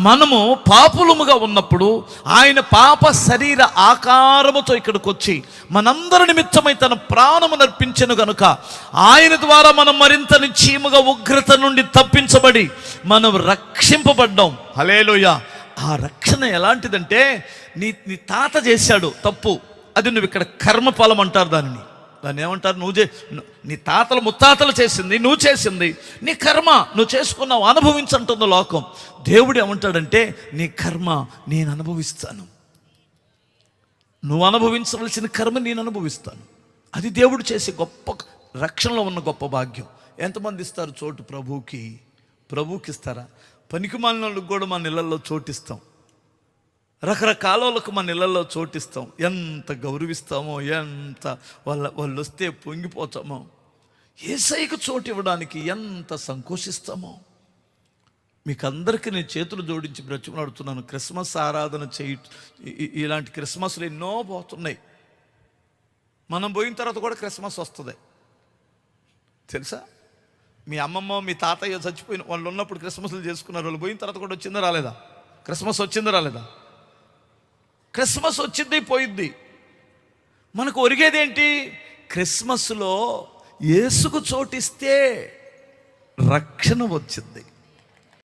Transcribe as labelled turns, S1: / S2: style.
S1: మనము పాపులముగా ఉన్నప్పుడు ఆయన పాప శరీర ఆకారముతో ఇక్కడికి వచ్చి మనందరి నిమిత్తమై తన ప్రాణము నర్పించెను గనుక ఆయన ద్వారా మనం మరింత నిశ్చయముగా ఉగ్రత నుండి తప్పించబడి మనం రక్షింపబడ్డాం. హల్లెలూయా. ఆ రక్షణ ఎలాంటిదంటే నీ తాత చేశాడు తప్పు, అది నువ్వు ఇక్కడ కర్మఫలం అంటారు దాన్ని ఏమంటారు? నీ తాతలు ముత్తాతలు చేసింది, నువ్వు చేసింది నీ కర్మ, నువ్వు చేసుకున్నావు, అనుభవించంటుంది లోకం. దేవుడు ఏమంటాడంటే నీ కర్మ నేను అనుభవిస్తాను, నువ్వు అనుభవించవలసిన కర్మ నేను అనుభవిస్తాను. అది దేవుడు చేసే గొప్ప రక్షణలో ఉన్న గొప్ప భాగ్యం. ఎంతమంది ఇస్తారు చోటు ప్రభువుకి ఇస్తారా? పనికిమాలిన వాళ్ళకి కూడా మన ఇళ్ళల్లో చోటిస్తాం, రకరకాల వాళ్ళకు మన ఇళ్ళల్లో చోటిస్తాం. ఎంత గౌరవిస్తామో, ఎంత వాళ్ళు వస్తే పొంగిపోతామో, యేసయ్యకు చోటు ఇవ్వడానికి ఎంత సంకోచిస్తామో. మీకు అందరికీ నేను చేతులు జోడించి బ్రతిమలాడుతున్నాను. క్రిస్మస్ ఆరాధన ఇలాంటి క్రిస్మస్లు ఎన్నో పోతున్నాయి. మనం పోయిన తర్వాత కూడా క్రిస్మస్ వస్తుంది తెలుసా? మీ అమ్మమ్మ మీ తాతయ్య చచ్చిపోయిన వాళ్ళు ఉన్నప్పుడు క్రిస్మస్లు చేసుకున్నారు, వాళ్ళు పోయిన తర్వాత కూడా వచ్చిందా రాలేదా? క్రిస్మస్ వచ్చిందా రాలేదా? క్రిస్మస్ వచ్చింది పోయింది. మనకు ఒరిగేదేంటి? క్రిస్మస్లో యేసుకు చోటిస్తే రక్షణ వచ్చింది.